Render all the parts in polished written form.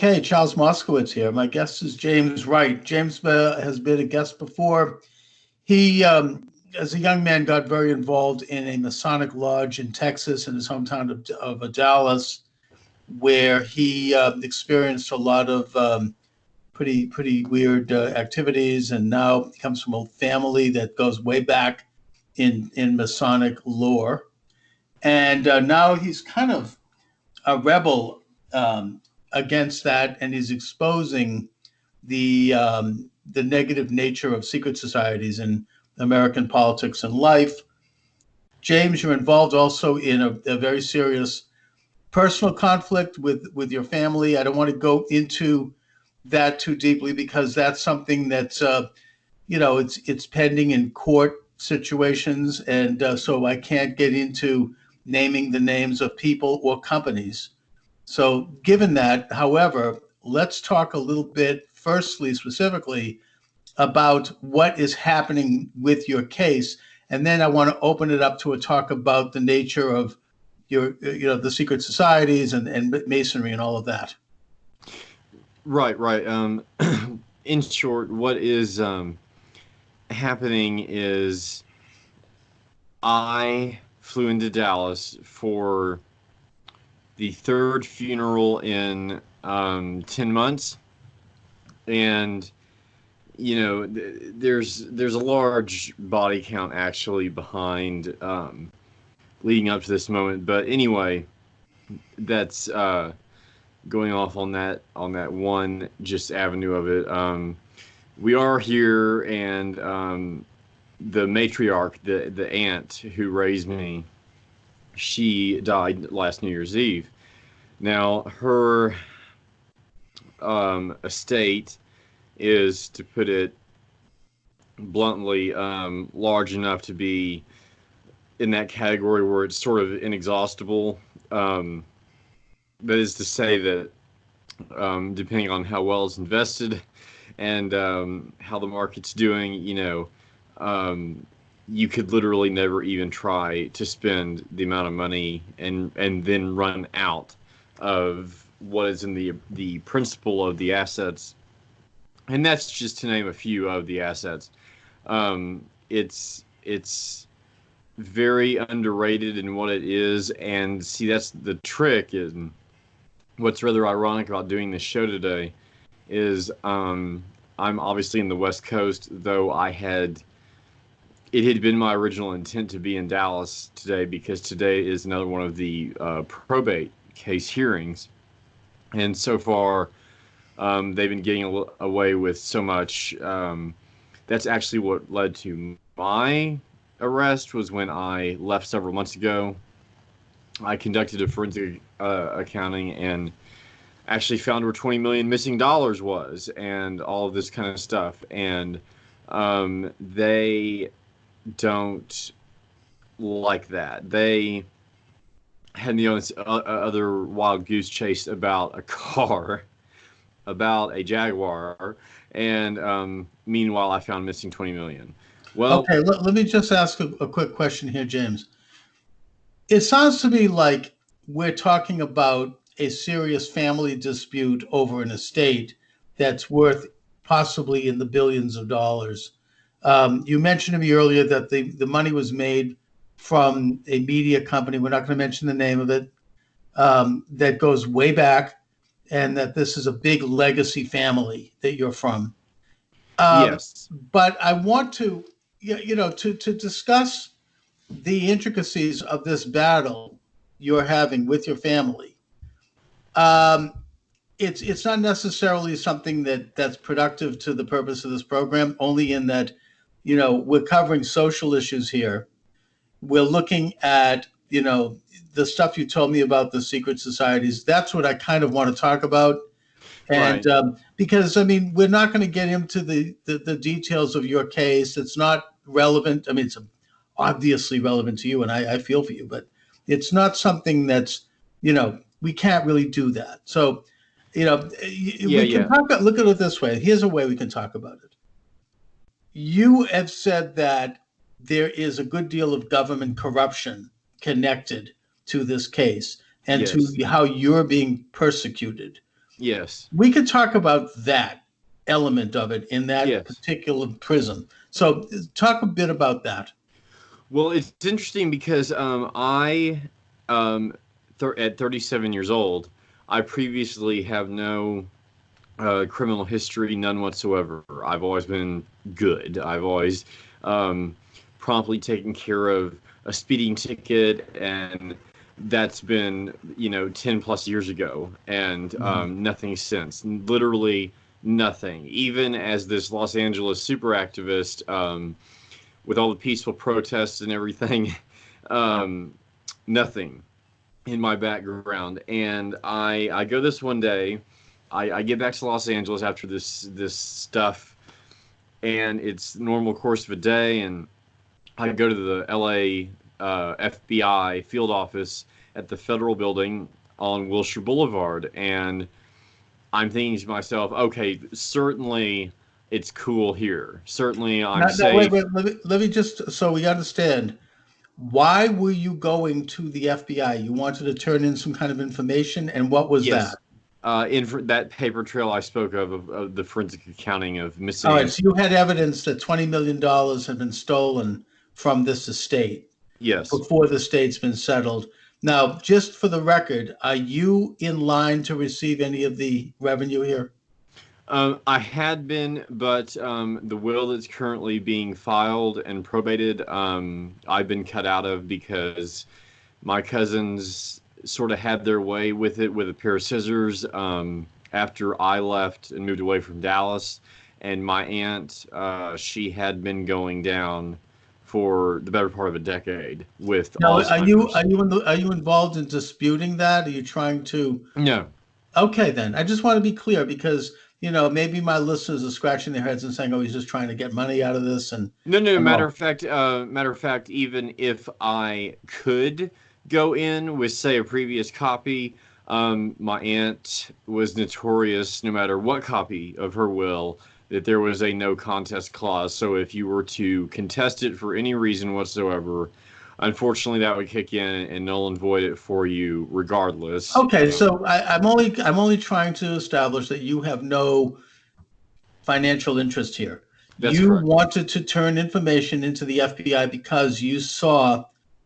Okay, Charles Moscowitz here. My guest is James Wright. James has been a guest before. He, as a young man, got very involved in a Masonic lodge in Texas, in his hometown of Dallas, where he experienced a lot of pretty weird activities, and now he comes from a family that goes way back in Masonic lore. And now he's kind of a rebel against that, and he's exposing the negative nature of secret societies in American politics and life. James, you're involved also in a very serious personal conflict with your family. I don't want to go into that too deeply because that's something that's it's pending in court situations, and so I can't get into naming the names of people or companies. So given that, however, let's talk a little bit, firstly, specifically, about what is happening with your case. And then I want to open it up to a talk about the nature of your, the secret societies and Masonry and all of that. Right. In short, what is happening is I flew into Dallas for the third funeral in 10 months, and there's a large body count actually behind leading up to this moment. But anyway, that's going off on that one just avenue of it. We are here, and the matriarch, the aunt who raised me, she died last New Year's Eve. Now, her estate is, to put it bluntly, large enough to be in that category where it's sort of inexhaustible. That is to say that depending on how well it's invested and how the market's doing, you could literally never even try to spend the amount of money and then run out of what is in the principle of the assets. And that's just to name a few of the assets. It's very underrated in what it is. And see, that's the trick. And what's rather ironic about doing this show today is I'm obviously in the West Coast, though it had been my original intent to be in Dallas today because today is another one of the probate case hearings. And so far, they've been getting away with so much. That's actually what led to my arrest, was when I left several months ago. I conducted a forensic accounting and actually found where $20 million missing dollars was, and all of this kind of stuff. And they don't like that. They had me on other wild goose chase about a car, about a Jaguar, and meanwhile I found missing $20 million. Well, okay, let me just ask a quick question here, James. It sounds to me like we're talking about a serious family dispute over an estate that's worth possibly in the billions of dollars. You mentioned to me earlier that the money was made from a media company. We're not going to mention the name of it. That goes way back, and that this is a big legacy family that you're from. Yes. But I want to, to discuss the intricacies of this battle you're having with your family. It's not necessarily something that's productive to the purpose of this program, only in that, we're covering social issues here. We're looking at, the stuff you told me about the secret societies. That's what I kind of want to talk about. And right. Because, we're not going to get into the details of your case. It's not relevant. It's obviously relevant to you, and I feel for you, but it's not something that's, we can't really do that. So, we can look at it this way. Here's a way we can talk about it. You have said that there is a good deal of government corruption connected to this case and yes. to how you're being persecuted. Yes. We could talk about that element of it in that Yes. particular prison. So talk a bit about that. Well, it's interesting because at 37 years old, I previously have no criminal history, none whatsoever. I've always been good. I've always promptly taken care of a speeding ticket, and that's been 10 plus years ago, and nothing since. Literally nothing. Even as this Los Angeles super activist, with all the peaceful protests and everything, nothing in my background. And I go this one day. I get back to Los Angeles after this stuff, and it's the normal course of a day, and I go to the LA FBI field office at the federal building on Wilshire Boulevard, and I'm thinking to myself, okay, certainly it's cool here. Certainly I'm Now, wait, safe. let me just so we understand. Why were you going to the FBI? You wanted to turn in some kind of information, and what was that? Yes. That paper trail I spoke of the forensic accounting of All right, missing. so you had evidence that $20 million had been stolen from this estate Yes. before the estate's been settled. Now, just for the record, are you in line to receive any of the revenue here? I had been, but the will that's currently being filed and probated, I've been cut out of because my cousins sort of had their way with it with a pair of scissors after I left and moved away from Dallas. And my aunt, she had been going down for the better part of a decade with Now, Alzheimer's. are you involved in disputing that? Are you trying to? No. Okay, then. I just want to be clear because, maybe my listeners are scratching their heads and saying, "Oh, he's just trying to get money out of this." No, no. And all. Matter of fact, even if I could go in with, say, a previous copy, my aunt was notorious, no matter what copy of her will, that there was a no contest clause. So if you were to contest it for any reason whatsoever, unfortunately, that would kick in and null and void it for you, regardless. Okay, so I'm only trying to establish that you have no financial interest here. That's You correct. wanted to turn information into the FBI because you saw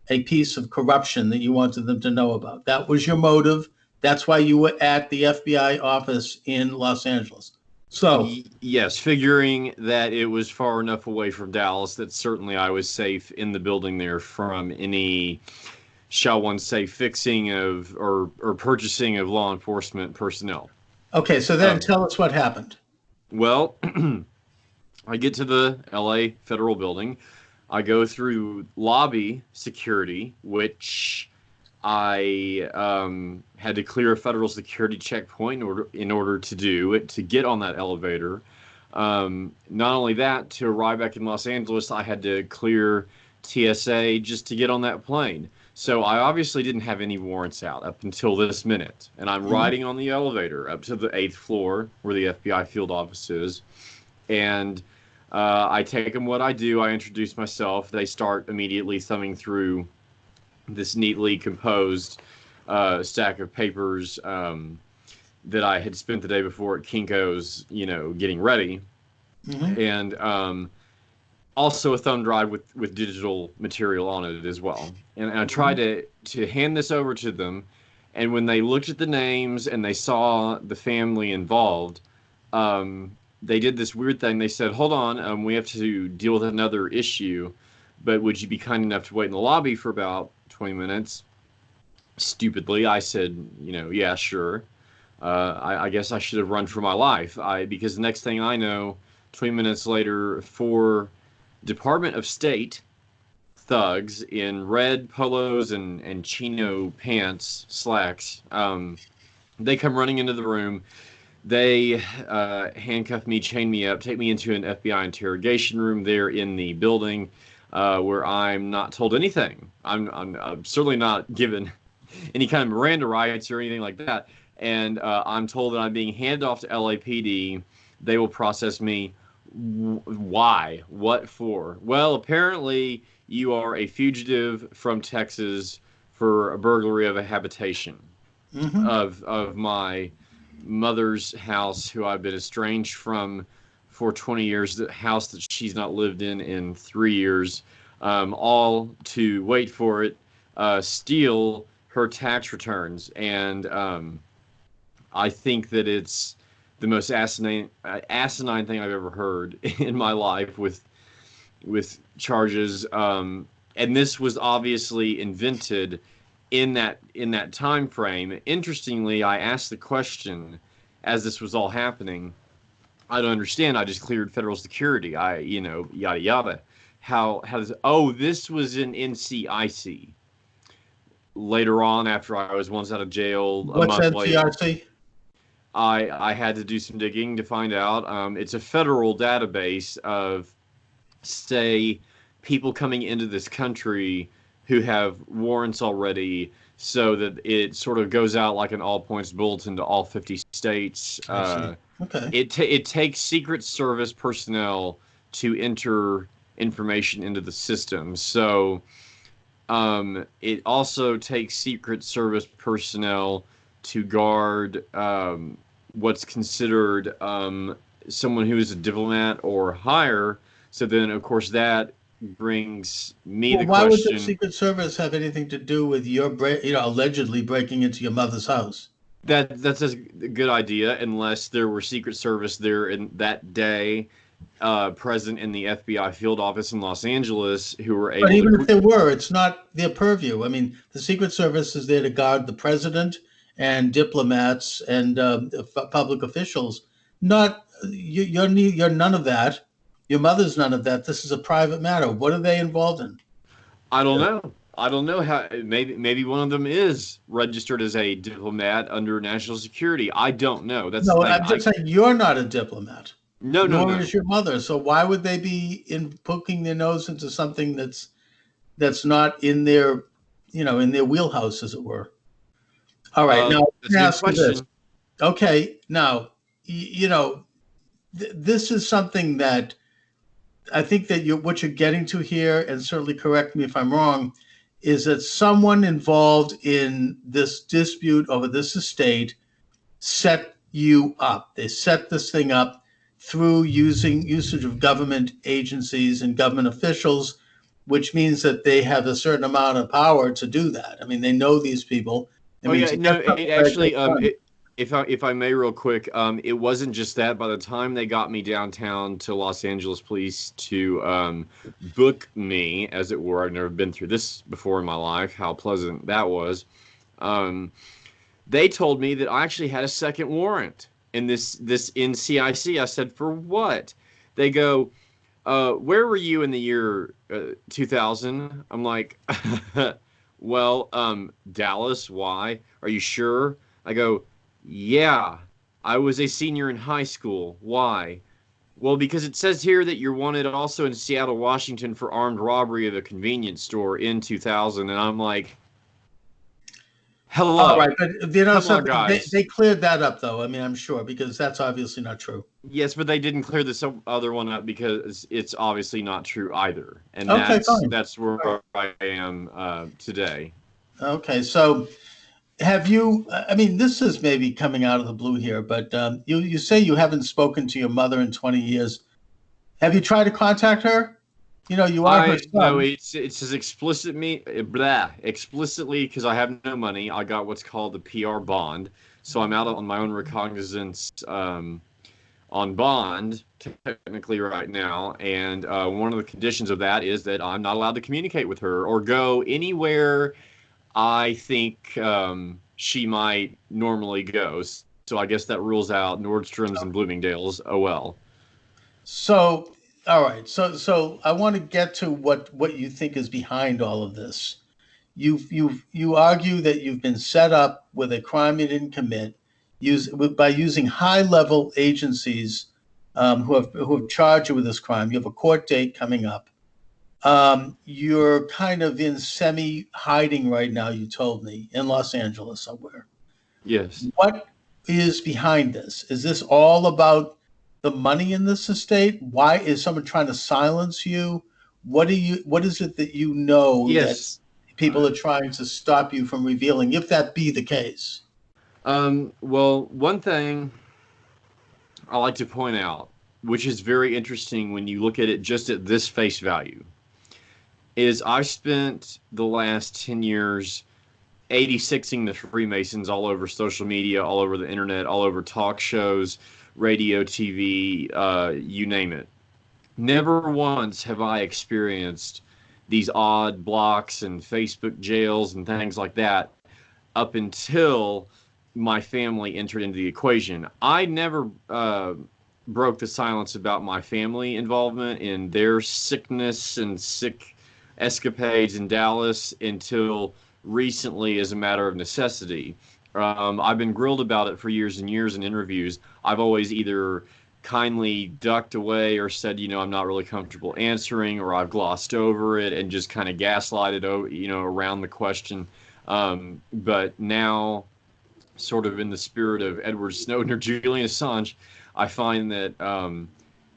a piece of corruption that you wanted them to know about. That was your motive. That's why you were at the FBI office in Los Angeles. So, Yes, figuring that it was far enough away from Dallas that certainly I was safe in the building there from any, shall one say, fixing of or purchasing of law enforcement personnel. okay, so then Um, tell us what happened. well, I get to the LA federal building. I go through lobby security, which I had to clear a federal security checkpoint in order to do it, to get on that elevator. Not only that, to arrive back in Los Angeles, I had to clear TSA just to get on that plane. So I obviously didn't have any warrants out up until this minute. And I'm Mhm. riding on the elevator up to the 8th floor where the FBI field office is. And I take them what I do. I introduce myself. They start immediately thumbing through this neatly composed stack of papers that I had spent the day before at Kinko's, getting ready, Mhm. and also a thumb drive with digital material on it as well. And I tried to hand this over to them, and when they looked at the names and they saw the family involved, they did this weird thing. They said, "Hold on, we have to deal with another issue, but would you be kind enough to wait in the lobby for about 20 minutes?" Stupidly, I said, yeah, sure. I guess I should have run for my life. Because the next thing I know, 20 minutes later, 4 Department of State thugs in red polos and chino pants, slacks, they come running into the room. They handcuff me, chain me up, take me into an FBI interrogation room there in the building, where I'm not told anything. I'm certainly not given any kind of Miranda rights or anything like that. And I'm told that I'm being handed off to LAPD. They will process me. Why? What for? Well, apparently you are a fugitive from Texas for a burglary of a habitation Mhm. of my mother's house, who I've been estranged from for 20 years, the house that she's not lived in 3 years, all to, wait for it, steal her tax returns. And I think that it's the most asinine thing I've ever heard in my life, with charges. And this was obviously invented in that time frame. Interestingly, I asked the question as this was all happening. I don't understand. I just cleared federal security. Yada yada. How does? Oh, this was in NCIC. Later on, after I was once out of jail, a month later. What's NCIC? I had to do some digging to find out. It's a federal database of, say, people coming into this country who have warrants already, so that it sort of goes out like an all-points bulletin to all 50 states. Okay. It takes Secret Service personnel to enter information into the system. So it also takes Secret Service personnel to guard what's considered someone who is a diplomat or higher. So then, of course, that brings me the question. Why would the Secret Service have anything to do with your, allegedly breaking into your mother's house? That's a good idea, unless there were Secret Service there in that day, present in the FBI field office in Los Angeles, who were able. But even if there were, it's not their purview. I mean, the Secret Service is there to guard the president and diplomats and public officials. Not you're none of that. Your mother's none of that. This is a private matter. What are they involved in? I don't know. I don't know how. Maybe one of them is registered as a diplomat under national security. I don't know. That's no. I'm just saying you're not a diplomat. No. Nor is your mother. So why would they be poking their nose into something that's not in their, in their wheelhouse, as it were? All right. Now, that's a good question. This. Okay. Now, this is something that I think that what you're getting to here, and certainly correct me if I'm wrong, is that someone involved in this dispute over this estate set you up. They set this thing up through usage of government agencies and government officials, which means that they have a certain amount of power to do that. I mean, they know these people. If I may, real quick, it wasn't just that. By the time they got me downtown to Los Angeles Police to book me, as it were, I've never been through this before in my life, how pleasant that was. They told me that I actually had a second warrant in this NCIC. I said, for what? They go, where were you in the year 2000? I'm like, well, Dallas. Why? Are you sure? I go, yeah, I was a senior in high school. Why? Well, because it says here that you're wanted also in Seattle, Washington for armed robbery of a convenience store in 2000. And I'm like, hello. All right, but they cleared that up, though. I mean, I'm sure, because that's obviously not true. Yes, but they didn't clear this other one up because it's obviously not true either. And that's where I am today. Okay, so have you, I mean, this is maybe coming out of the blue here, but you say you haven't spoken to your mother in 20 years. Have you tried to contact her? You are her son. No, it says explicitly because I have no money. I got what's called the PR bond. So I'm out on my own recognizance on bond, technically, right now. And one of the conditions of that is that I'm not allowed to communicate with her or go anywhere I think she might normally go. So I guess that rules out Nordstrom's and Bloomingdale's. Oh, well. So, all right. So I want to get to what you think is behind all of this. You argue that you've been set up with a crime you didn't commit by using high-level agencies who have charged you with this crime. You have a court date coming up. You're kind of in semi-hiding right now, you told me, in Los Angeles somewhere. Yes. What is behind this? Is this all about the money in this estate? Why is someone trying to silence you? What is it that yes. that people are trying to stop you from revealing, if that be the case? Well, one thing I like to point out, which is very interesting when you look at it just at this face value, is I've spent the last 10 years 86ing the Freemasons all over social media, all over the internet, all over talk shows, radio, TV, you name it. Never once have I experienced these odd blocks and Facebook jails and things like that up until my family entered into the equation. I never broke the silence about my family involvement in their sickness and sick escapades in Dallas until recently as a matter of necessity. I've been grilled about it for years and years in interviews. I've always either kindly ducked away or said, I'm not really comfortable answering, or I've glossed over it and just kind of gaslighted, around the question. But now, sort of in the spirit of Edward Snowden or Julian Assange, I find that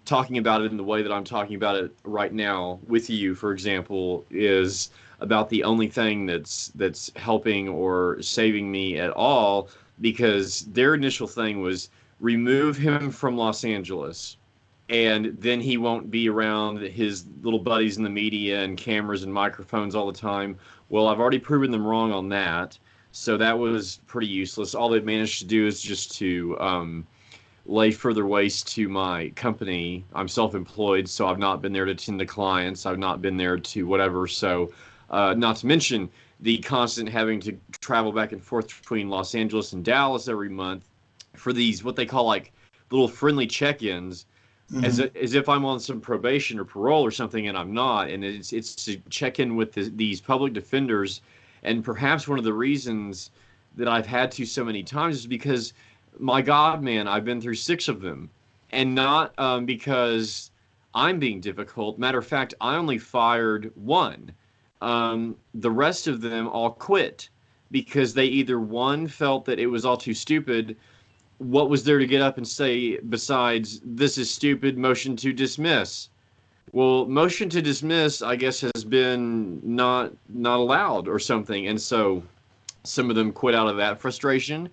talking about it in the way that I'm talking about it right now with you, for example, is about the only thing that's helping or saving me at all, because their initial thing was remove him from Los Angeles, and then he won't be around his little buddies in the media and cameras and microphones all the time. Well, I've already proven them wrong on that, so that was pretty useless. All they've managed to do is just to lay further waste to my company. I'm self-employed, so I've not been there to attend to clients. I've not been there to whatever. So not to mention the constant having to travel back and forth between Los Angeles and Dallas every month for these, what they call like little friendly check-ins, as if I'm on some probation or parole or something, and I'm not. And it's to check in with these public defenders. And perhaps one of the reasons that I've had to so many times is because, my God, man, I've been through 6 of them, and not because I'm being difficult. Matter of fact, I only fired 1. The rest of them all quit because they either, one, felt that it was all too stupid. What was there to get up and say besides, this is stupid, motion to dismiss? Well, motion to dismiss, I guess, has been not allowed or something. And so some of them quit out of that frustration.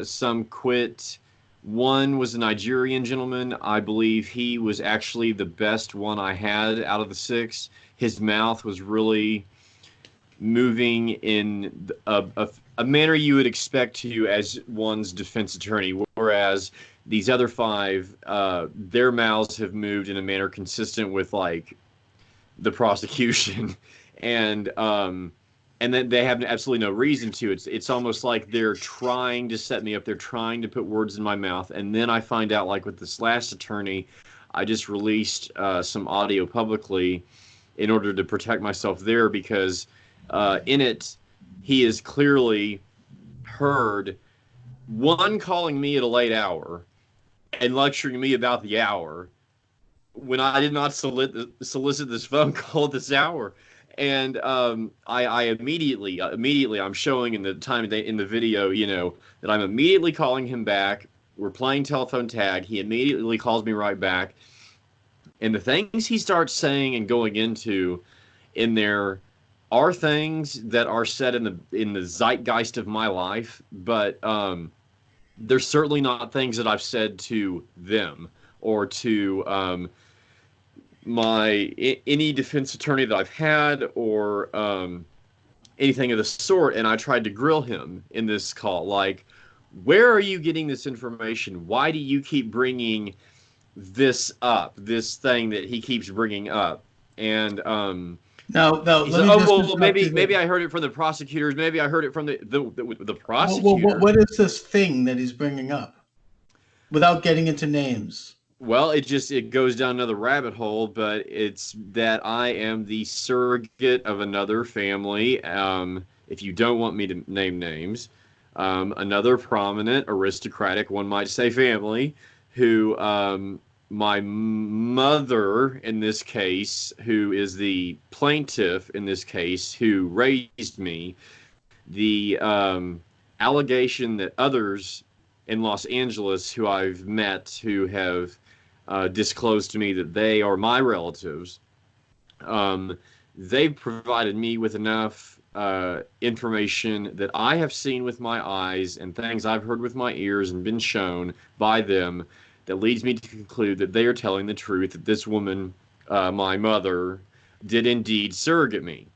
Some quit. One was a Nigerian gentleman. I believe he was actually the best one I had out of the 6. His mouth was really moving in a manner you would expect to as one's defense attorney, whereas these other 5, their mouths have moved in a manner consistent with like the prosecution, and then they have absolutely no reason to. It's almost like they're trying to set me up. They're trying to put words in my mouth, and then I find out, like with this last attorney, I just released some audio publicly in order to protect myself there, because in it he is clearly heard, one, calling me at a late hour and lecturing me about the hour when I did not solicit this phone call at this hour. And I immediately I'm showing in the time in the video, that I'm immediately calling him back. We're playing telephone tag. He immediately calls me right back. And the things he starts saying and going into in there are things that are said in the zeitgeist of my life, but they're certainly not things that I've said to them or to any defense attorney that I've had, or anything of the sort. And I tried to grill him in this call, like, where are you getting this information? Why do you keep bringing this up, this thing that he keeps bringing up? And No, let said, me just well, maybe I heard it from the prosecutors. Maybe I heard it from the prosecutor. Well, what is this thing that he's bringing up, without getting into names? Well, it goes down another rabbit hole, but it's that I am the surrogate of another family. If you don't want me to name names, another prominent, aristocratic, one might say, family, who my mother, in this case, who is the plaintiff in this case, who raised me, the allegation that others in Los Angeles who I've met who have disclosed to me that they are my relatives, they've provided me with enough information that I have seen with my eyes and things I've heard with my ears and been shown by them that leads me to conclude that they are telling the truth, that this woman, my mother, did indeed surrogate me.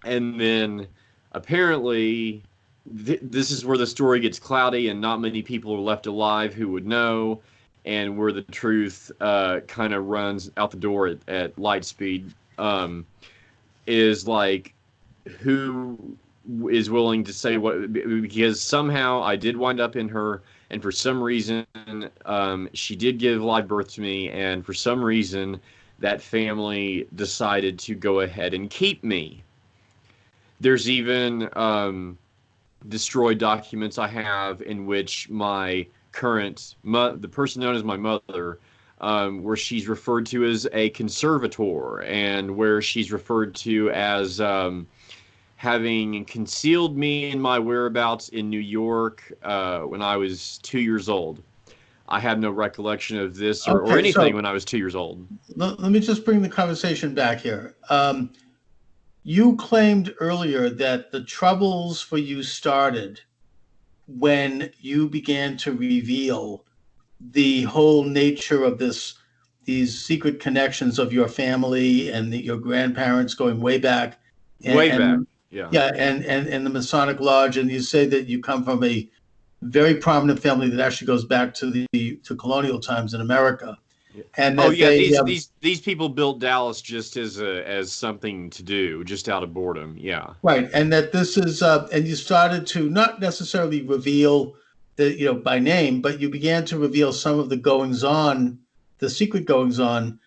And then apparently this is where the story gets cloudy and not many people are left alive who would know, and where the truth kind of runs out the door at light speed, is like, who is willing to say what, because somehow I did wind up in her, and for some reason she did give live birth to me, and for some reason that family decided to go ahead and keep me. There's even destroyed documents I have in which my current, the person known as my mother, where she's referred to as a conservator, and where she's referred to as having concealed me in my whereabouts in New York when I was 2 years old. I have no recollection of this or anything when I was 2 years old. Let me just bring the conversation back here. You claimed earlier that the troubles for you started when you began to reveal the whole nature of these secret connections of your family and your grandparents going way back. Yeah, and the Masonic Lodge, and you say that you come from a very prominent family that actually goes back to colonial times in America. And these people built Dallas just as something to do, just out of boredom. Yeah, right. And that this is and you started to not necessarily reveal by name, but you began to reveal some of the goings on, the secret goings on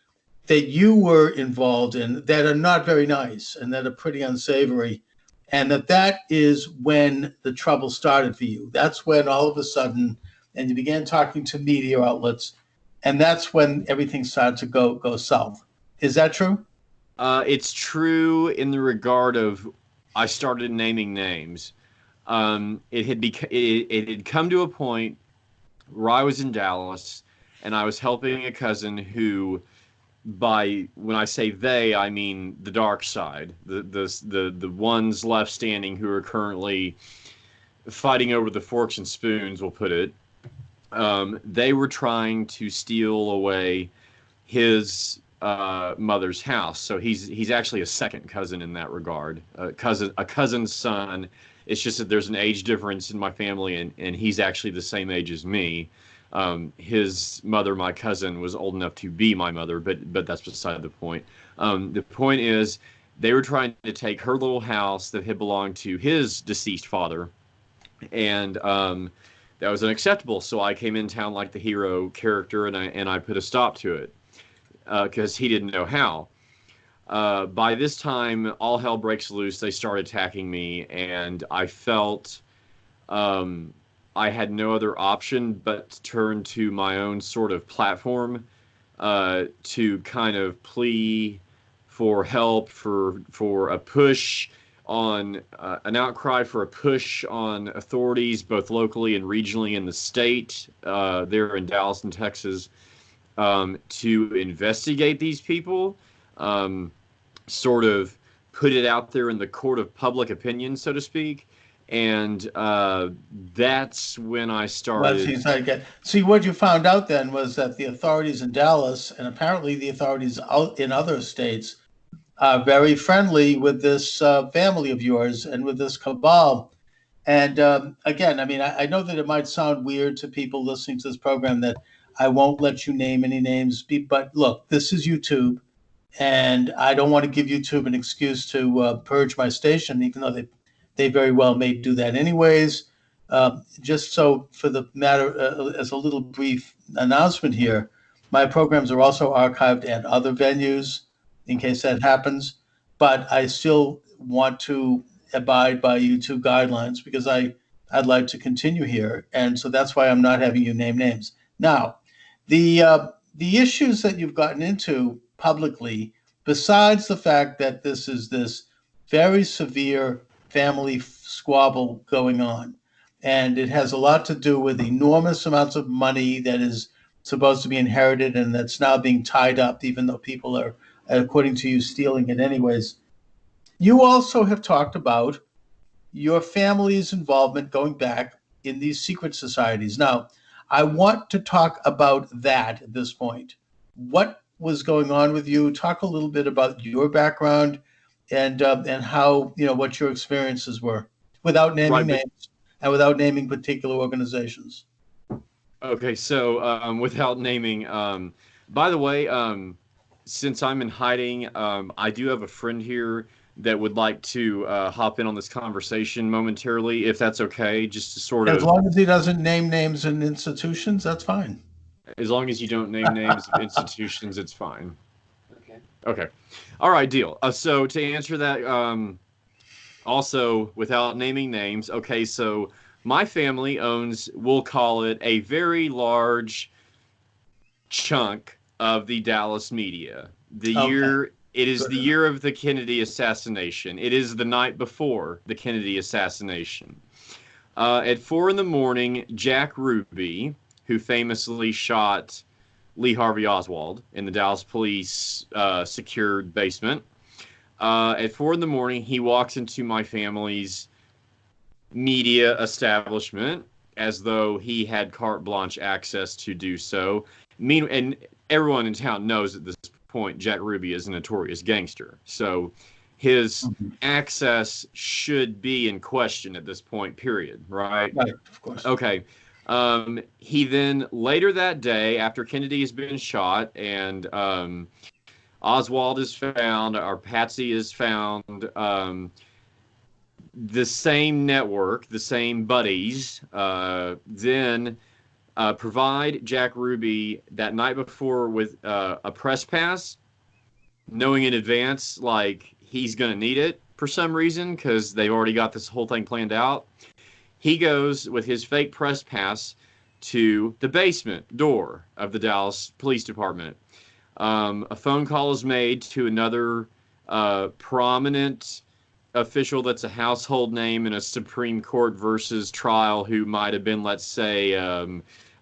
that you were involved in that are not very nice and that are pretty unsavory. And that is when the trouble started for you. That's when all of a sudden, and you began talking to media outlets, and that's when everything started to go south. Is that true? It's true in the regard of I started naming names. It had come to a point where I was in Dallas, and I was helping a cousin who, when I say they, I mean the dark side, the ones left standing who are currently fighting over the forks and spoons, we'll put it. They were trying to steal away his mother's house. So he's actually a second cousin in that regard, a cousin's son. It's just that there's an age difference in my family, and he's actually the same age as me. His mother, my cousin, was old enough to be my mother, but that's beside the point. The point is, they were trying to take her little house that had belonged to his deceased father, and that was unacceptable. So I came in town like the hero character, and I put a stop to it because he didn't know how. By this time, all hell breaks loose. They start attacking me, and I felt I had no other option but to turn to my own sort of platform to kind of plea for help, for a push on an outcry for a push on authorities, both locally and regionally in the state, there in Dallas and Texas, to investigate these people, sort of put it out there in the court of public opinion, so to speak. And that's when I started. See, what you found out then was that the authorities in Dallas, and apparently the authorities out in other states, are very friendly with this family of yours and with this cabal. And again, I mean, I know that it might sound weird to people listening to this program that I won't let you name any names, but look, this is YouTube, and I don't want to give YouTube an excuse to purge my station, even though they very well may do that anyways. Just so for the matter, as a little brief announcement here, my programs are also archived at other venues in case that happens, but I still want to abide by YouTube guidelines because I'd like to continue here. And so that's why I'm not having you name names. Now, the issues that you've gotten into publicly, besides the fact that this is this very severe family squabble going on, and it has a lot to do with enormous amounts of money that is supposed to be inherited and that's now being tied up, even though people are, according to you, stealing it anyways. You also have talked about your family's involvement going back in these secret societies. Now, I want to talk about that at this point. What was going on with you? Talk a little bit about your background and how, what your experiences were, without naming Right, but names and without naming particular organizations. okay. So without naming, by the way, since I'm in hiding, I do have a friend here that would like to hop in on this conversation momentarily, if that's okay, just to sort As of, long as he doesn't name names and institutions, that's fine. as long as you don't name names of institutions, it's fine. Okay. All right, deal. So to answer that, also without naming names, okay, so my family owns, we'll call it a very large chunk of the Dallas media. Okay, It is good the enough. year of the Kennedy assassination. It is the night before the Kennedy assassination. At 4 in the morning, Jack Ruby, who famously shot Lee Harvey Oswald in the Dallas police secured basement, at 4 in the morning, he walks into my family's media establishment as though he had carte blanche access to do so. And everyone in town knows at this point Jack Ruby is a notorious gangster. So his Mhm. access should be in question at this point, period, right? Right, of course. Okay. He then, later that day, after Kennedy has been shot and Oswald is found, or Patsy is found, the same network, the same buddies, then provide Jack Ruby that night before with a press pass, knowing in advance, like, he's going to need it for some reason because they've already got this whole thing planned out. He goes with his fake press pass to the basement door of the Dallas Police Department. A phone call is made to another prominent official that's a household name in a Supreme Court versus trial who might have been, let's say,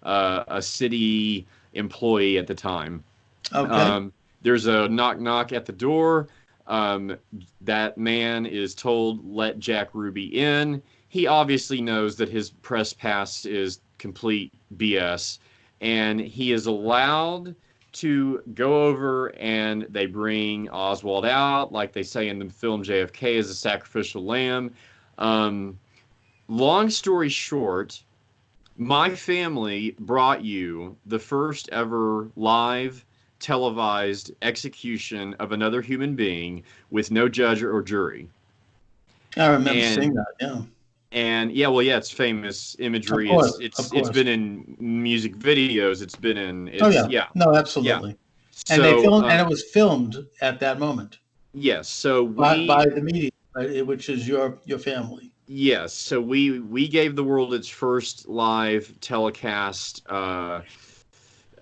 a city employee at the time. Okay. Um, there's a knock knock at the door. That man is told, let Jack Ruby in. He obviously knows that his press pass is complete BS, and he is allowed to go over, and they bring Oswald out, like they say in the film JFK, as a sacrificial lamb. Um, Long story short, my family brought you the first ever live televised execution of another human being with no judge or jury. I remember And seeing that. Yeah, yeah, well, yeah, it's famous of imagery. course, of It's course. been in music videos. Oh It's yeah, yeah, no, yeah. absolutely. And they So filmed, and it was filmed at that moment yes, so by the media, right, which is your family. we gave the world its first live telecast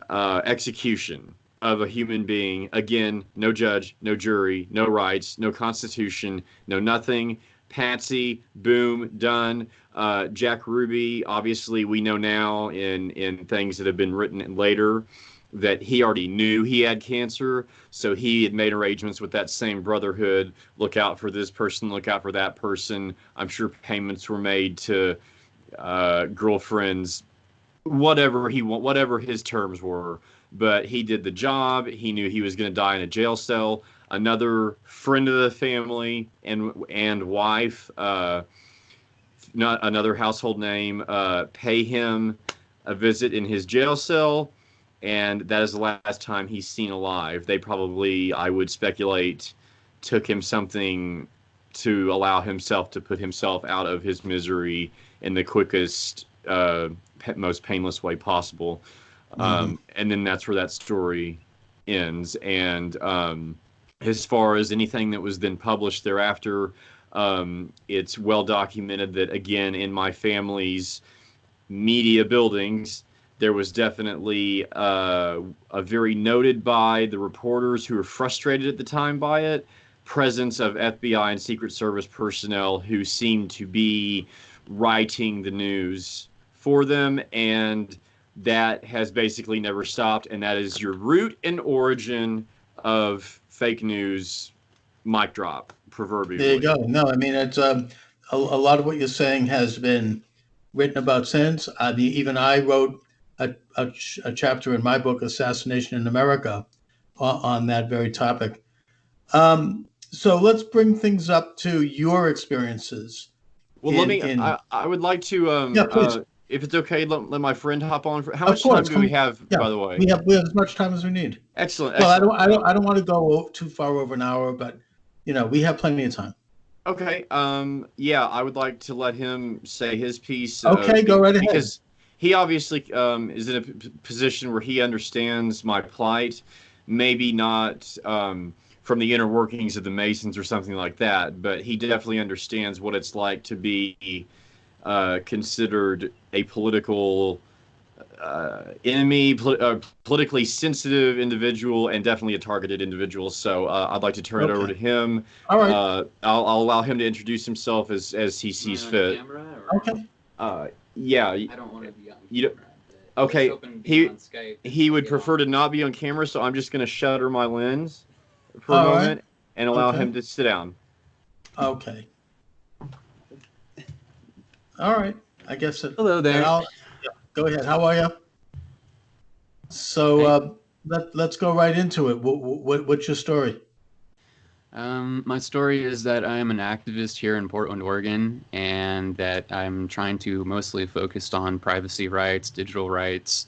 execution of a human being. Again, no judge, no jury, no rights, no constitution, no nothing. Patsy, boom, done. Jack Ruby, obviously, we know now in things that have been written later that he already knew he had cancer, so he had made arrangements with that same brotherhood. Look out for this person, look out for that person. I'm sure payments were made to girlfriends, whatever his terms were. But he did the job. He knew he was going to die in a jail cell. Another friend of the family and wife, not another household name, pay him a visit in his jail cell, and that is the last time he's seen alive. They probably, I would speculate, took him something to allow himself to put himself out of his misery in the quickest, most painless way possible. Hmm. And then that's where that story ends. And as far as anything that was then published thereafter, it's well documented that, again, in my family's media buildings, there was definitely a very noted by the reporters who were frustrated at the time by it, presence of FBI and Secret Service personnel who seemed to be writing the news for them, and that has basically never stopped, and that is your root and origin of fake news. Mic drop. proverbially. There you go. No, I mean, it's a lot of what you're saying has been written about since. I mean, even I wrote a chapter in my book, Assassination in America, on that very topic. So let's bring things up to your experiences. Well, I would like to, Yeah, please. if it's okay, let my friend hop on. How Of much time course. do we have, Yeah, by the way? we have as much time as we need. Excellent, Well, excellent. I don't want to go too far over an hour, but we have plenty of time. Okay. Yeah, I would like to let him say his piece. Okay, go right ahead. Because he obviously is in a position where he understands my plight. Maybe not from the inner workings of the Masons or something like that, but he definitely understands what it's like to be considered a political enemy, politically sensitive individual, and definitely a targeted individual. So I'd like to turn it over to him. All right. I'll allow him to introduce himself as he sees fit. Okay. Yeah. I don't want to be on You camera. Okay. On Skype He would prefer to not be on camera, so I'm just going to shutter my lens for a All right. moment and allow him to sit down. Okay. All right. I guess it. Hello there. Go ahead. How are you? So let's go right into it. What's your story? My story is that I'm an activist here in Portland, Oregon, and that I'm trying to mostly focus on privacy rights, digital rights,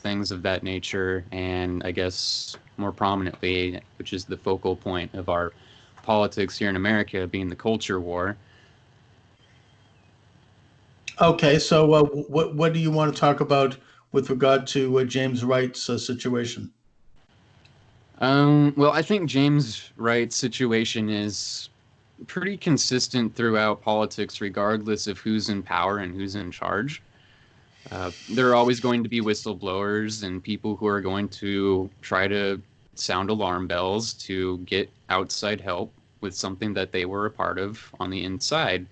things of that nature, and I guess more prominently, which is the focal point of our politics here in America, being the culture war. Okay, so what do you want to talk about with regard to James Wright's situation? Well, I think James Wright's situation is pretty consistent throughout politics, regardless of who's in power and who's in charge. There are always going to be whistleblowers and people who are going to try to sound alarm bells to get outside help with something that they were a part of on the inside.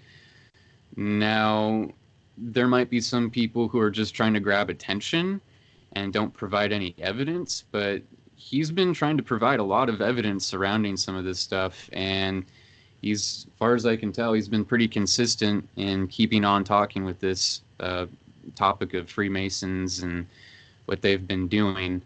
Now, there might be some people who are just trying to grab attention and don't provide any evidence, but he's been trying to provide a lot of evidence surrounding some of this stuff, and as far as I can tell, he's been pretty consistent in keeping on talking with this topic of Freemasons and what they've been doing.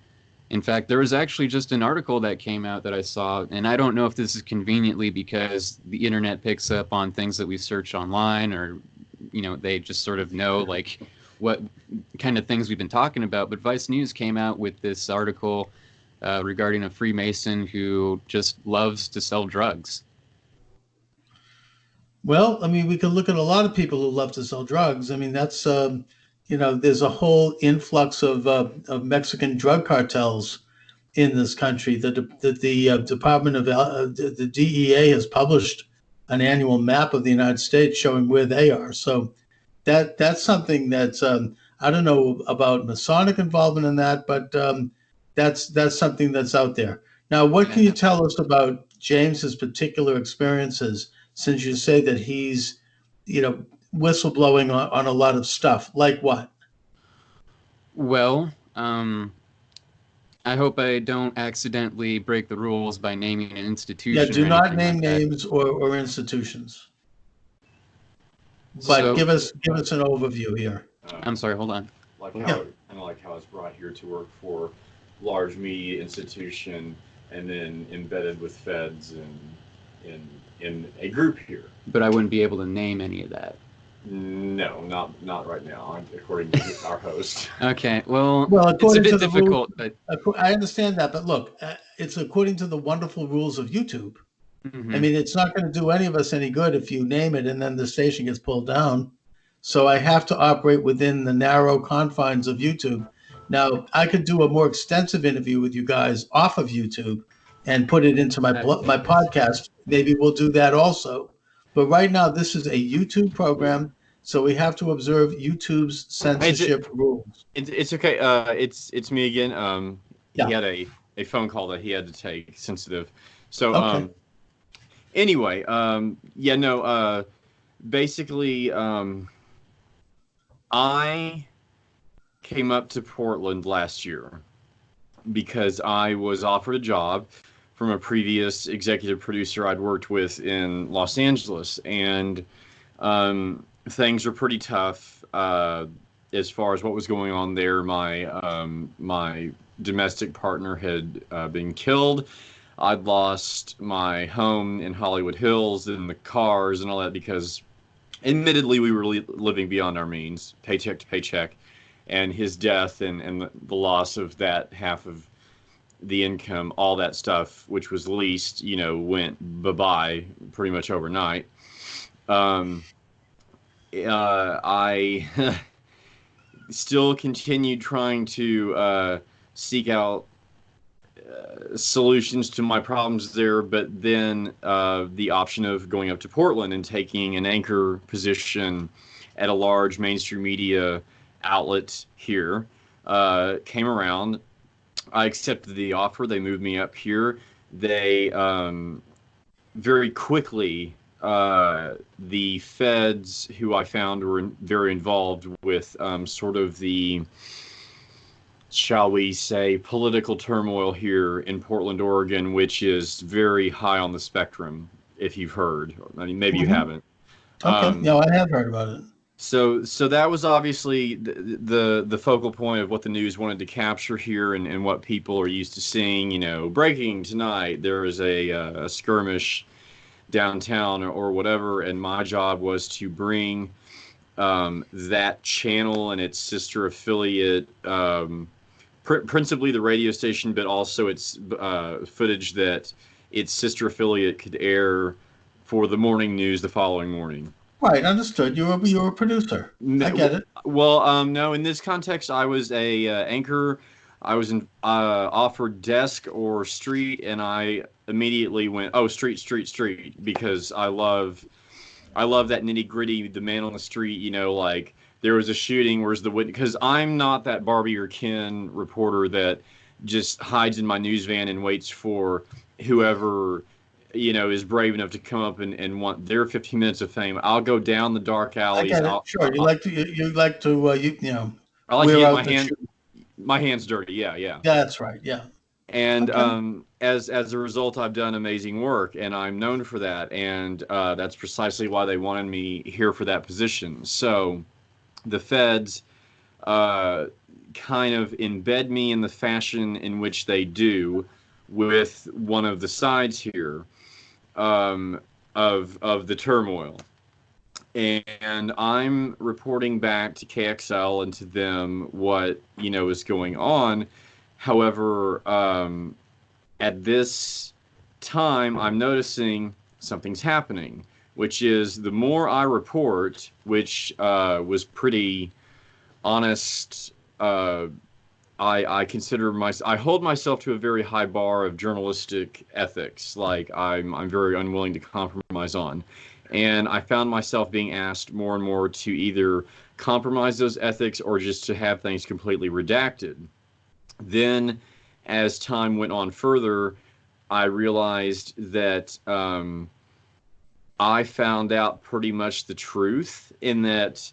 In fact, there was actually just an article that came out that I saw, and I don't know if this is conveniently because the internet picks up on things that we search online, or they just sort of know like what kind of things we've been talking about. But Vice News came out with this article regarding a Freemason who just loves to sell drugs. Well, I mean, we could look at a lot of people who love to sell drugs. I mean, that's there's a whole influx of Mexican drug cartels in this country. The Department of the DEA has published an annual map of the United States showing where they are. So that's something that's I don't know about Masonic involvement in that, but that's something that's out there. Now, what can you tell us about James's particular experiences, since you say that he's, whistleblowing on a lot of stuff? Like what? Well, I hope I don't accidentally break the rules by naming an institution. Yeah, do not name names or institutions. But give us an overview here. I'm sorry, hold on. Kind of like how it's brought here to work for large media institution and then embedded with feds and in a group here. But I wouldn't be able to name any of that. No, not right now, according to our host. Okay, well it's a bit difficult, but I understand that. But look, it's according to the wonderful rules of YouTube. Mm-hmm. I mean, it's not going to do any of us any good if you name it and then the station gets pulled down. So I have to operate within the narrow confines of YouTube. Now, I could do a more extensive interview with you guys off of YouTube and put it into my podcast. Maybe we'll do that also. But right now, this is a YouTube program, so we have to observe YouTube's censorship rules. It's okay. It's me again. He had a phone call that he had to take, sensitive. So Okay. Anyway, basically, I came up to Portland last year because I was offered a job from a previous executive producer I'd worked with in Los Angeles. And things were pretty tough as far as what was going on there. My domestic partner had been killed. I'd lost my home in Hollywood Hills and the cars and all that because, admittedly, we were living beyond our means, paycheck to paycheck. And his death and the loss of that half of the income, all that stuff, which was leased, went bye-bye pretty much overnight. I still continued trying to seek out solutions to my problems there, but then the option of going up to Portland and taking an anchor position at a large mainstream media outlet here came around. I accepted the offer. They moved me up here. They very quickly, the feds, who I found were very involved with sort of the, shall we say, political turmoil here in Portland, Oregon, which is very high on the spectrum, if you've heard. I mean, maybe you haven't. Okay, yeah, I have heard about it. So that was obviously the focal point of what the news wanted to capture here, and what people are used to seeing. Breaking tonight, there is a skirmish downtown or whatever, and my job was to bring that channel and its sister affiliate, principally the radio station, but also its footage that its sister affiliate could air for the morning news the following morning. Right, understood. You were a producer. I get it. Well, no, in this context, I was a anchor. I was offered desk or street, and I immediately went, oh, street, because I love that nitty gritty, the man on the street. Like there was a shooting, where's the witness? Because I'm not that Barbie or Ken reporter that just hides in my news van and waits for whoever is brave enough to come up and want their 15 minutes of fame. I'll go down the dark alleys. I get it. Sure, you like to I like to get my hands dirty. Yeah. That's right. Yeah. And as a result, I've done amazing work, and I'm known for that. And that's precisely why they wanted me here for that position. So the feds kind of embed me in the fashion in which they do with one of the sides here of the turmoil. And I'm reporting back to KXL and to them what, is going on. However, at this time, I'm noticing something's happening, which is the more I report, which was pretty honest. I consider I hold myself to a very high bar of journalistic ethics. Like I'm very unwilling to compromise on. And I found myself being asked more and more to either compromise those ethics or just to have things completely redacted. Then, as time went on further, I realized that I found out pretty much the truth in that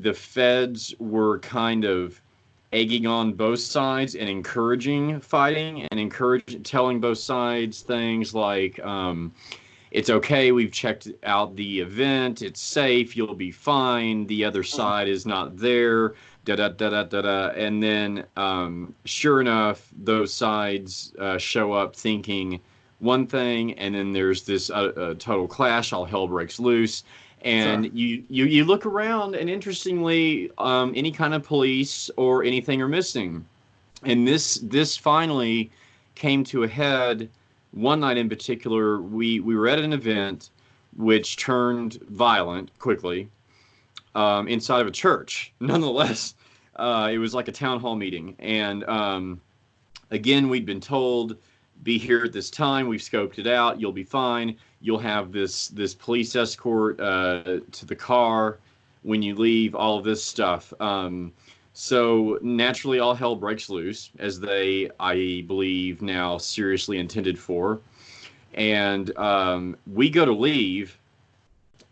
the feds were kind of egging on both sides and encouraging fighting and telling both sides things like, it's okay, we've checked out the event, it's safe, you'll be fine, the other side is not there, da-da-da-da-da-da. And then, sure enough, those sides show up thinking one thing, and then there's this total clash, all hell breaks loose. And sure. you look around, and interestingly, any kind of police or anything are missing. And this finally came to a head one night in particular. We were at an event which turned violent quickly inside of a church. Nonetheless, it was like a town hall meeting. And again, we'd been told, be here at this time. We've scoped it out. You'll be fine. You'll have this police escort to the car when you leave, all of this stuff. So naturally, all hell breaks loose, as they, I believe, now seriously intended for. And we go to leave.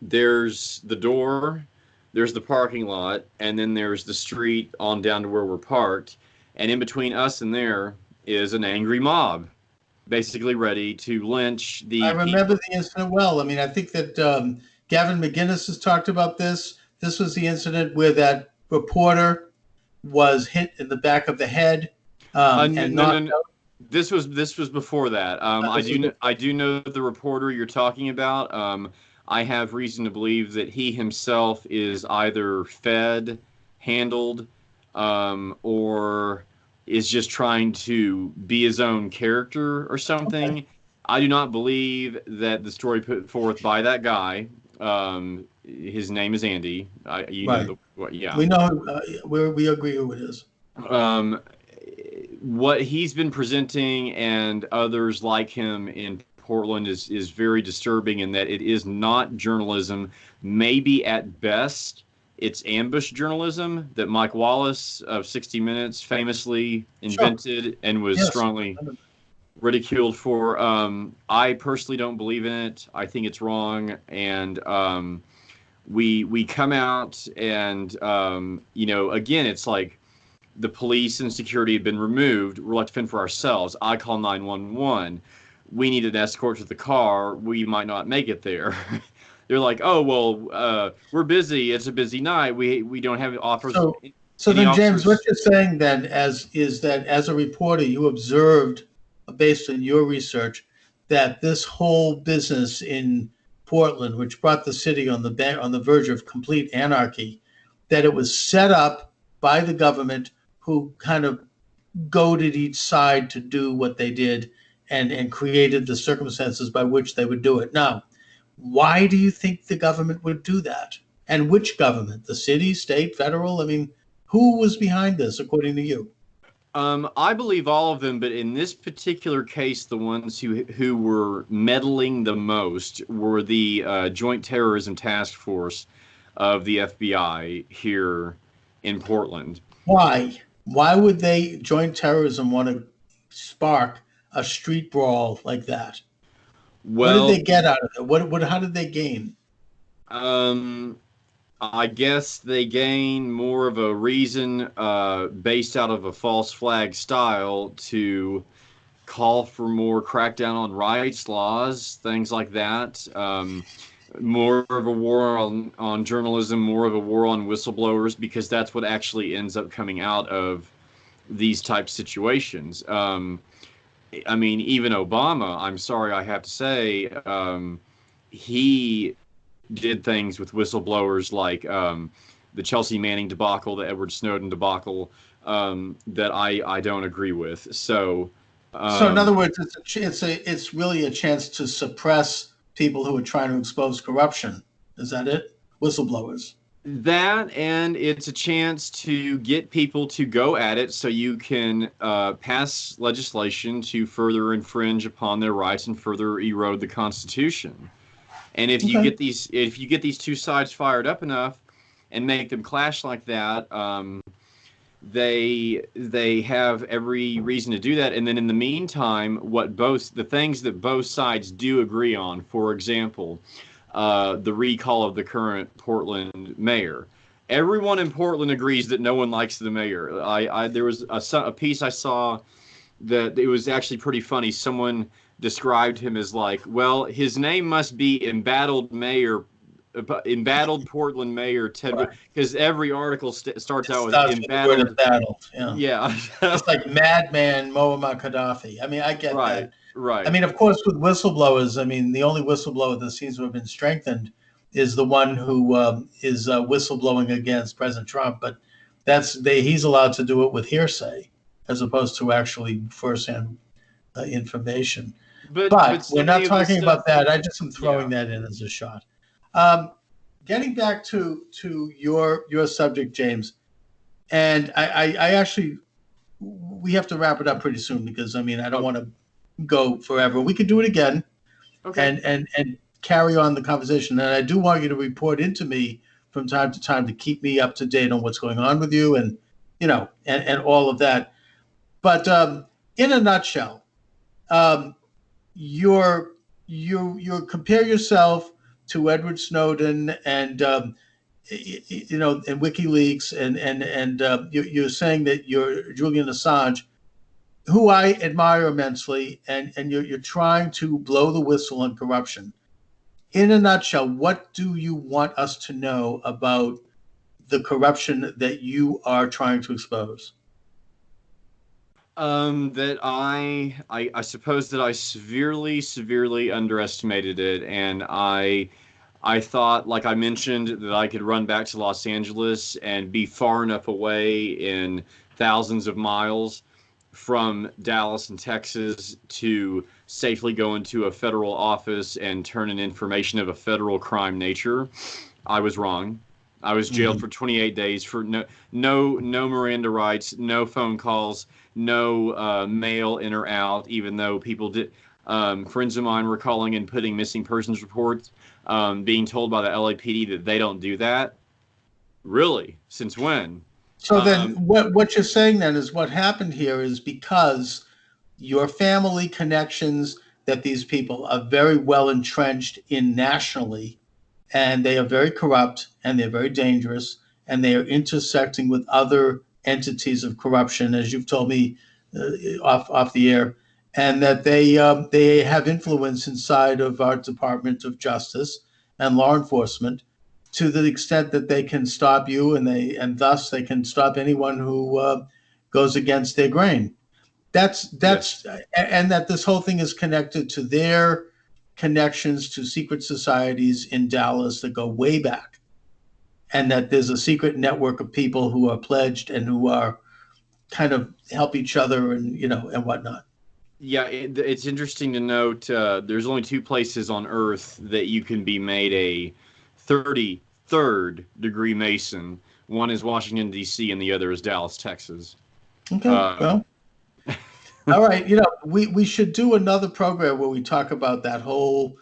There's the door, there's the parking lot, and then there's the street on down to where we're parked. And in between us and there is an angry mob. basically ready to lynch the I remember people. the incident well. I mean, I think that Gavin McGinnis has talked about this. This was the incident where that reporter was hit in the back of the head No, and no, no, knocked no. out. This was before that. I do know the reporter you're talking about. I have reason to believe that he himself is either fed, handled, or is just trying to be his own character or Okay. something. I do not believe that the story put forth by that guy. His name is Andy. Right. Yeah. We know we agree who it is. um, what he's been presenting and others like him in Portland is very disturbing in that it is not journalism. Maybe at best, it's ambush journalism that Mike Wallace of 60 Minutes famously Sure. invented and was Yes. strongly ridiculed for. I personally don't believe in it. I think it's wrong, and we come out and again, it's like the police and security have been removed. We're left to fend for ourselves. I call 911. We need an escort to the car. We might not make it there. They're like, oh well, we're busy. It's a busy night. We don't have offers. So Any then, James, what officers? you're saying then is that as a reporter, you observed, based on your research, that this whole business in Portland, which brought the city on the verge of complete anarchy, that it was set up by the government, who kind of goaded each side to do what they did, and created the circumstances by which they would do it. Now, why do you think the government would do that? And which government? The city, state, federal? I mean, who was behind this, according to you? I believe all of them, but in this particular case, the ones who were meddling the most were the Joint Terrorism Task Force of the FBI here in Portland. Why? Why would they join terrorism want to spark a street brawl like that? What did Well, they get out of it? How did they gain? um, I guess they gain more of a reason based out of a false flag style to call for more crackdown on rights laws, things like that. More of a war on journalism, more of a war on whistleblowers, because that's what actually ends up coming out of these type situations. I mean, even Obama, I'm sorry I have to say, he did things with whistleblowers like the Chelsea Manning debacle, the Edward Snowden debacle, that I don't agree with. So, in other words, it's really a chance to suppress people who are trying to expose corruption. Is that it? Whistleblowers. That, and it's a chance to get people to go at it so you can pass legislation to further infringe upon their rights and further erode the Constitution. And Okay. if you get these two sides fired up enough and make them clash like that, they have every reason to do that. And then in the meantime, the things that both sides do agree on, for example, the recall of the current Portland mayor. Everyone in Portland agrees that no one likes the mayor. There was a piece I saw that it was actually pretty funny. Someone described him as like, well, his name must be Embattled Portland Mayor Ted, because every article starts It out with starts with the word embattled. embattled. Yeah. Yeah. It's like Madman Muammar Gaddafi. I mean, I get Right, that. I right. mean, of course, with whistleblowers, I mean, the only whistleblower that seems to have been strengthened is the one who is whistleblowing against President Trump. But he's allowed to do it with hearsay as opposed to actually firsthand information. But But we're so not many of the talking stuff, about that. I just am throwing yeah. that in as a shot. Um, Getting back to your subject, James, and I actually, we have to wrap it up pretty soon because I mean I don't Oh, want to go forever. We could do it again okay. and carry on the conversation. And I do want you to report into me from time to time to keep me up to date on what's going on with you, and and all of that. But in a nutshell, um, you compare yourself to Edward Snowden and and WikiLeaks, and you're saying that you're Julian Assange. who I admire immensely, and you're trying to blow the whistle on corruption. In a nutshell, what do you want us to know about the corruption that you are trying to expose? That I suppose that I severely underestimated it, and I thought, like I mentioned, that I could run back to Los Angeles and be far enough away in thousands of miles from Dallas and Texas to safely go into a federal office and turn in information of a federal crime nature. I was wrong. I was jailed for 28 days for no Miranda rights, no phone calls, no mail in or out, even though people did. Friends of mine were calling and putting missing persons reports, being told by the LAPD that they don't do that. Really? Since when? So then what you're saying then is what happened here is because your family connections that these people are very well entrenched in nationally, and they are very corrupt, and they're very dangerous, and they are intersecting with other entities of corruption, as you've told me off the air, and that they have influence inside of our Department of Justice and law enforcement to the extent that they can stop you, and thus they can stop anyone who goes against their grain. That's Yes. and that this whole thing is connected to their connections to secret societies in Dallas that go way back, and that there's a secret network of people who are pledged and who are kind of help each other and and whatnot. Yeah, it's interesting to note there's only two places on Earth that you can be made a 33rd degree Mason. One is Washington, D.C., and the other is Dallas, Texas. Okay, well, all right. We should do another program where we talk about the whole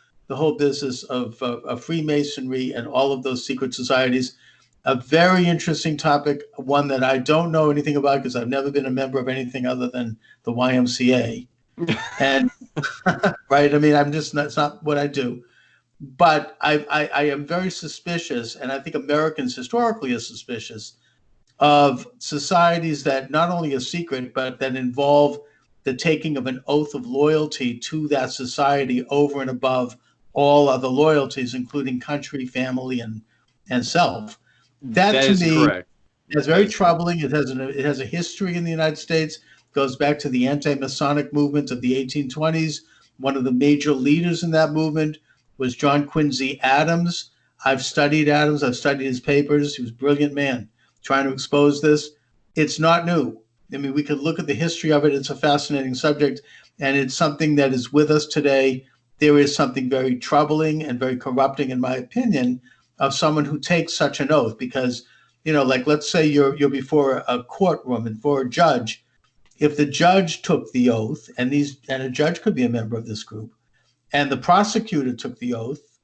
business of Freemasonry and all of those secret societies. A very interesting topic, one that I don't know anything about because I've never been a member of anything other than the YMCA. And right, I mean, it's not what I do. But I am very suspicious, and I think Americans historically are suspicious of societies that not only are secret, but that involve the taking of an oath of loyalty to that society over and above all other loyalties, including country, family, and self. That to is me correct. is very troubling. It has a history in the United States. Goes back to the anti-Masonic movement of the 1820s. One of the major leaders in that movement was John Quincy Adams. I've studied Adams. I've studied his papers. He was a brilliant man trying to expose this. It's not new. I mean, we could look at the history of it. It's a fascinating subject, and it's something that is with us today. There is something very troubling and very corrupting, in my opinion, of someone who takes such an oath. Because, like let's say you're before a courtroom and for a judge. If the judge took the oath, and a judge could be a member of this group, and the prosecutor took the oath,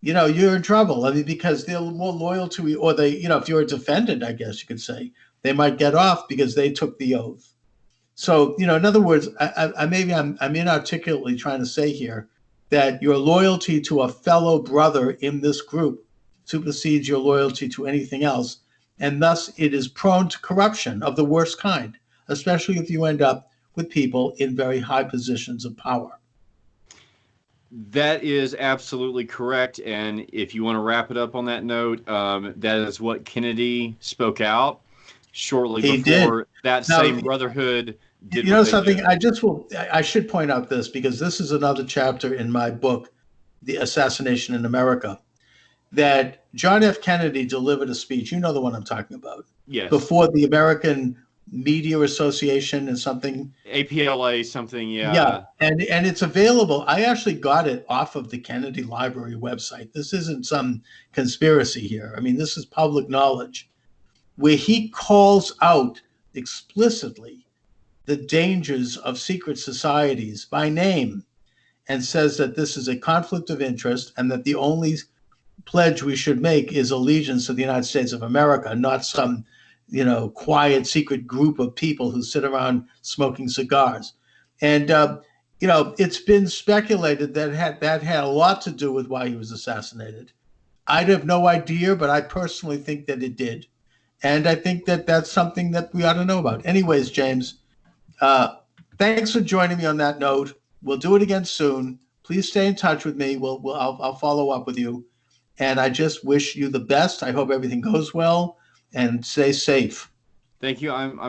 you're in trouble. I mean, because they're more loyal to you, or they, if you're a defendant, I guess you could say, they might get off because they took the oath. So, in other words, I'm inarticulately trying to say here that your loyalty to a fellow brother in this group supersedes your loyalty to anything else. And thus it is prone to corruption of the worst kind, especially if you end up with people in very high positions of power. That is absolutely correct. And if you want to wrap it up on that note, that is what Kennedy spoke out shortly before that same brotherhood did. Something, I should point out this, because this is another chapter in my book, The Assassination in America, that John F. Kennedy delivered a speech. You know the one I'm talking about. Yes. Before the American Media Association and something. APLA something, yeah. Yeah, and it's available. I actually got it off of the Kennedy Library website. This isn't some conspiracy here. I mean, this is public knowledge, where he calls out explicitly the dangers of secret societies by name and says that this is a conflict of interest and that the only pledge we should make is allegiance to the United States of America, not some quiet secret group of people who sit around smoking cigars. And it's been speculated that had a lot to do with why he was assassinated. I'd have no idea, but I personally think that it did. And I think that that's something that we ought to know about. Anyways, James, thanks for joining me on that note. We'll do it again soon. Please stay in touch with me. I'll follow up with you. And I just wish you the best. I hope everything goes well and stay safe. Thank you. I'm